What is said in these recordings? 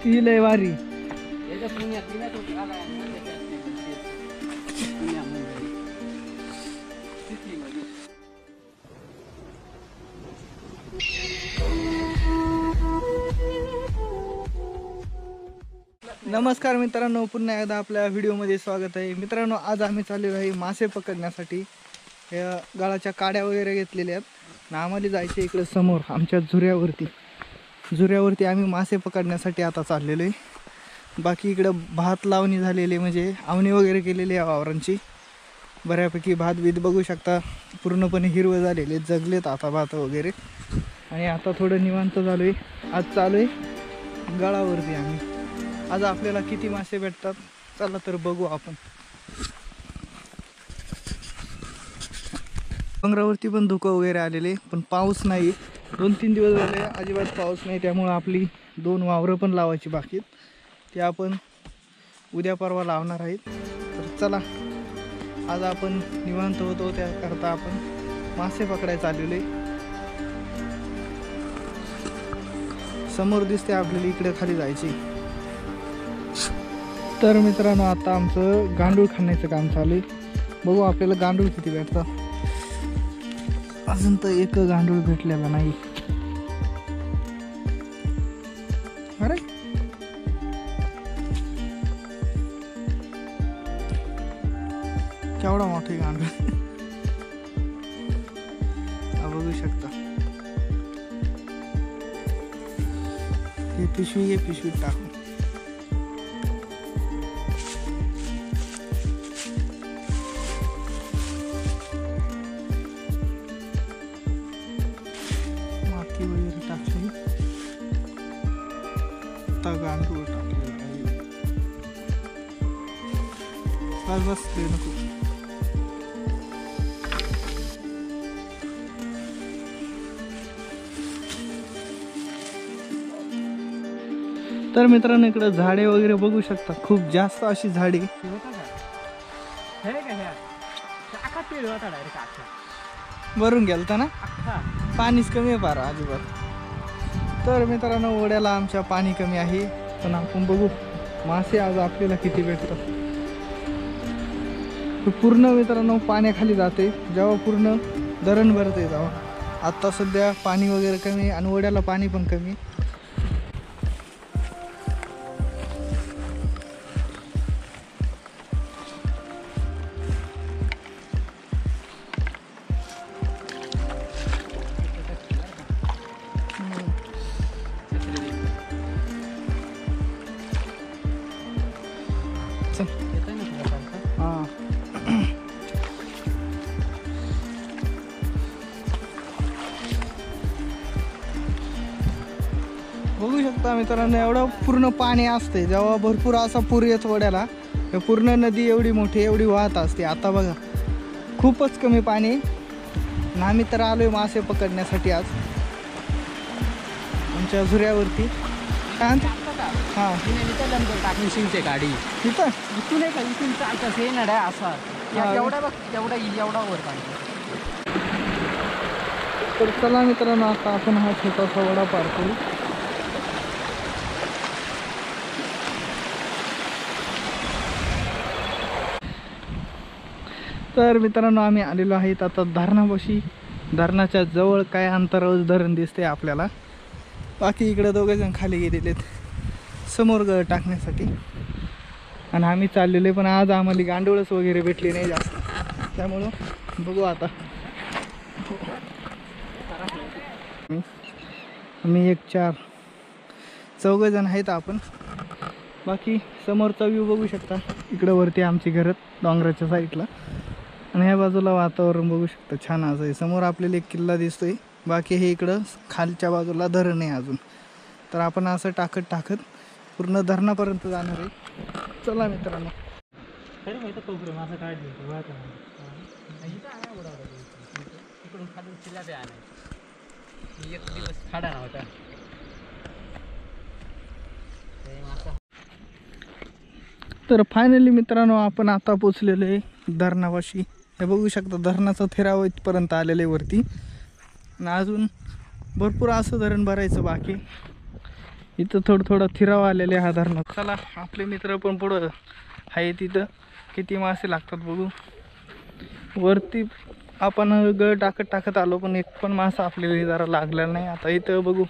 ती लय वारी. नमस्कार मित्रांनो, पुन्हा एकदा आपल्या व्हिडिओमध्ये स्वागत आहे. मित्रांनो, आज आम्ही चाललेलो आहे मासे पकडण्यासाठी. या गाळाच्या काड्या वगैरे घेतलेल्या आहेत ना. आम्हाला जायचे इकडे समोर आमच्या झुऱ्यावरती आम्ही मासे पकडण्यासाठी आता चाललेलो आहे. बाकी इकडं भात लावणी झालेली, म्हणजे आवणी वगैरे केलेली आहे वावरांची. बऱ्यापैकी भात बीत बघू शकता, पूर्णपणे हिरवं झालेले, जगलेत आता भात वगैरे. आणि आता थोडं निवांत झालो आहे. आज चालू आहे गाळावरती आम्ही. आज आपल्याला किती मासे भेटतात चला तर बघू आपण. डोंगरावरती पण धुकं वगैरे आलेले, पण पाऊस नाही. 2-3 दिवस झाले अजिबात पाऊस नाही. त्यामुळं आपली 2 वावरं पण लावायची बाकी आहेत, ते आपण उद्या परवा लावणार आहेत. तर चला, आज आपण निवांत होतो, त्याकरता आपण मासे पकडायला आलेले. समोर दिसते आपल्याला, इकडे खाली जायची. तर मित्रांनो, आता आमचं गांडूळ खाण्याचं काम चालू आहे. बघू आपल्याला गांडूळ किती भेटतात. अजून तर एक गांडूळ भेटलेला नाही. अरे केवढा मोठा गांडूळ बघू शकता. हे पिशवीत टाकू. माती वगैरे टाकली, आता गांडूळ टाकलेला आहे. बस नको. तर मित्रांनो, इकडे झाडे वगैरे बघू शकता, खूप जास्त अशी झाडे. भरून गेलता ना, पाणीच कमी आहे पारा अजिबात. तर मित्रांनो, ओढ्याला आमच्या पाणी कमी आहे, पण आपण बघू मासे आज आपल्याला किती भेटतात. पूर्ण मित्रांनो पाण्याखाली जाते जेव्हा पूर्ण धरण भरते तेव्हा. आता सध्या पाणी वगैरे कमी आणि ओढ्याला पाणी पण कमी. बघू शकता मित्रांनो, एवढं पूर्ण पाणी असते जेव्हा भरपूर असा पूर येतो ओढ्याला. पूर्ण नदी एवढी मोठी एवढी वाहत असते. आता बघा खूपच कमी पाणी. आणि आम्ही तर आलोय मासे पकडण्यासाठी आज आमच्या झुऱ्यावरती. काय हां टाकून शिवते गाडी तिथं इथून का इथून चालतं हे नड्या असा एवढा बघ एवढा वर पाणी. तर चला मित्रांनो, आता आपण हा छोटासा वडा पार करू. तर मित्रांनो, आम्ही आलेलो आहेत आता धरणापाशी. धरणाच्या जवळ काय अंतरावर धरण दिसते आपल्याला. बाकी इकडे दोघेजण खाली गेलेलेत समोर गळ टाकण्यासाठी. आणि आम्ही चाललेले, पण आज आम्हाला गांडूळच वगैरे भेटली नाही जास्त, त्यामुळं बघू आता. मी 1-4 चौघजण आहेत आपण. बाकी समोरचा व्ह्यू बघू शकता. इकडं वरती आमची घरं डोंगराच्या साईडला, आणि ह्या बाजूला वातावरण बघू शकता छान असं आहे. समोर आपल्याला एक किल्ला दिसतोय. बाकी हे इकडं खालच्या बाजूला धरण आहे अजून. तर आपण असं टाकत पूर्ण धरणापर्यंत जाणार आहे. चला मित्रांनो. तर फायनली मित्रांनो, आपण आता पोचलेलो आहे धरणापाशी. हे बघू शकता, धरणाचा थेराव इथपर्यंत आलेले वरती. आणि अजून भरपूर असं धरण भरायचं बाकी. इथं थोडं थोडं थिराव आलेले हा धरणात. चला आपले मित्र पण पुढं आहे तिथं किती मासे लागतात बघू. वरती आपण गळ टाकत आलो पण एक पण मासा आपल्याला जरा लागलेला नाही. आता इथं बघू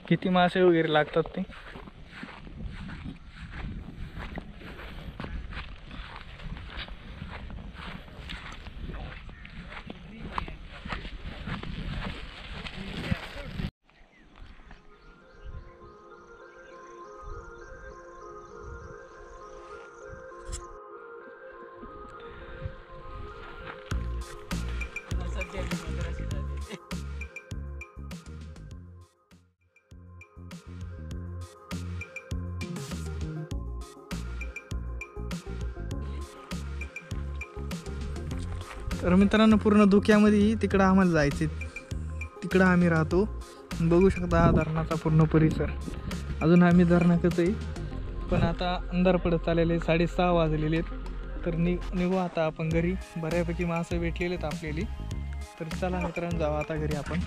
किती मासे वगैरे लागतात ते. तर मित्रांनो पूर्ण धुक्यामध्ये तिकडं आम्हाला जायचे. तिकडं आम्ही राहतो. बघू शकता हा धरणाचा पूर्ण परिसर. अजून आम्ही धरणातच आहे पण आता अंधार पडत आलेले 6:30 वाजलेले आहेत. तर निघू आता आपण घरी. बऱ्यापैकी मासे भेटलेले आहेत आपल्याला. तर चला मित्रांनो जाऊ आता घरी आपण.